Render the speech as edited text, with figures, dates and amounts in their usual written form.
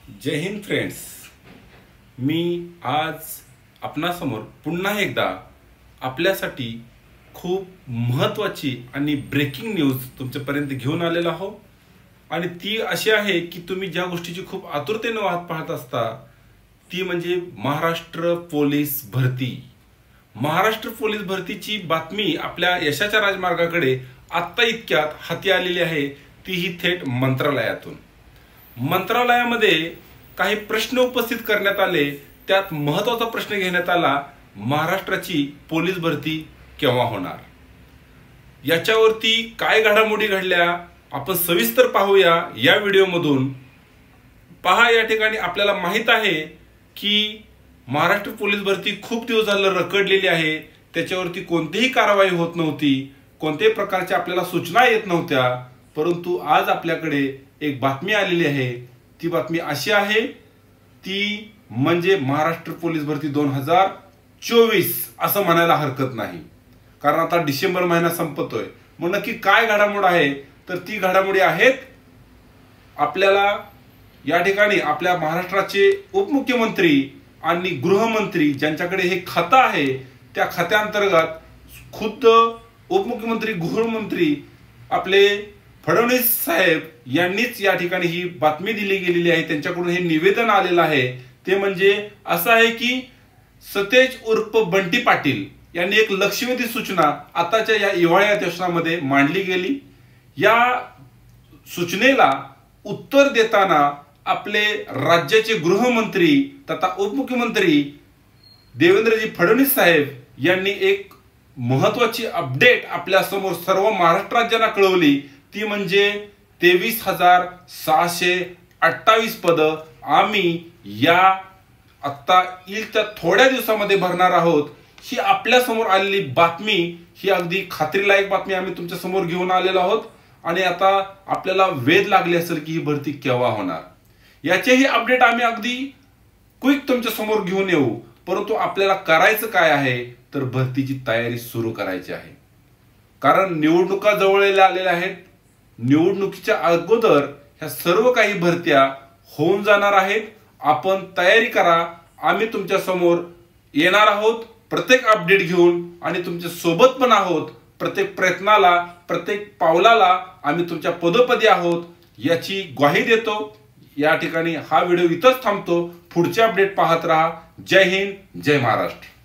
जय Hind friends, मी आज आपणासमोर पुन्हा एकदा आपल्यासाठी खूप महत्त्वाची आणि ब्रेकिंग न्यूज तुमच्यापर्यंत घेऊन आलेला आहो। आणि ती अशी आहे की तुम्ही ज्या गोष्टीची खूप आतुरतेने वाट पाहत असता ती म्हणजे महाराष्ट्र पोलीस भरती। महाराष्ट्र पोलीस भरतीची बातमी आपल्या यशाच्या राजमार्गाकडे आत्ता इतक्यात हाती आलेली आहे, तीही थेट मंत्रालयातून। मंत्रालयामध्ये काही प्रश्न उपस्थित करण्यात आले, त्यात महत्त्वाचा प्रश्न घेण्यात आला, महाराष्ट्राची पोलीस भरती केव्हा होणार। याच्यावरती काय घडामोडी घडल्या आपण सविस्तर पाहूया या व्हिडिओमधून। पहा, या ठिकाणी आपल्याला माहित आहे की महाराष्ट्र पोलीस भरती खूप दिवस झालं रखडलेली आहे, त्याच्यावरती कोणतीही कारवाई होत नव्हती, कोणत्याही प्रकारच्या आपल्याला सूचना येत नव्हत्या। परंतु आज आपल्याकडे एक बातमी आलेली आहे, ती बातमी अशी आहे, ती म्हणजे महाराष्ट्र पोलीस भरती 2024 असं म्हणायला हरकत नाही, कारण आता डिसेंबर महिना संपतोय। मग नक्की काय घडामोड आहे, तर ती घडामोडी आहेत आपल्याला या ठिकाणी आपल्या महाराष्ट्राचे उपमुख्यमंत्री आणि गृहमंत्री ज्यांच्याकडे हे खातं आहे, त्या खात्याअंतर्गत खुद्द उपमुख्यमंत्री गृहमंत्री आपले फडणवीस साहेब यांनीच या ठिकाणी ही बातमी दिली गेलेली आहे। त्यांच्याकडून हे निवेदन आलेलं आहे, ते म्हणजे असं आहे की सतेज उर्फ बंटी पाटील यांनी एक लक्षवेधी सूचना आताच्या या हिवाळी अधिवेशनामध्ये मांडली गेली। या सूचनेला उत्तर देताना आपले राज्याचे गृहमंत्री तथा उपमुख्यमंत्री देवेंद्रजी फडणवीस साहेब यांनी एक महत्त्वाची अपडेट आपल्या समोर सर्व महाराष्ट्र राज्यांना कळवली, ती म्हणजे 23,628 पद आम्ही या आता येईल त्या थोड्या दिवसामध्ये भरणार आहोत। ही आपल्या समोर आलेली बातमी, ही अगदी खात्रीलायक बातमी आम्ही तुमच्या समोर घेऊन आलेलो आहोत। आणि आता आपल्याला वेध लागले असेल की ही भरती केव्हा होणार, याचेही अपडेट आम्ही अगदी क्विक तुमच्या समोर घेऊन येऊ। परंतु आपल्याला करायचं काय आहे, तर भरतीची तयारी सुरू करायची आहे, कारण निवडणुका जवळ आलेल्या आहेत। निवडणुकीच्या अगोदर ह्या सर्व काही भरत्या होऊन जाणार आहेत। आपण तयारी करा, आम्ही तुमच्या समोर येणार आहोत प्रत्येक अपडेट घेऊन, आणि तुमच्या सोबत पण आहोत। प्रत्येक प्रयत्नाला, प्रत्येक पावलाला आम्ही तुमच्या पदोपदी आहोत याची ग्वाही देतो। या ठिकाणी हा व्हिडिओ इथंच थांबतो, पुढचे अपडेट पाहत राहा। जय हिंद, जय महाराष्ट्र।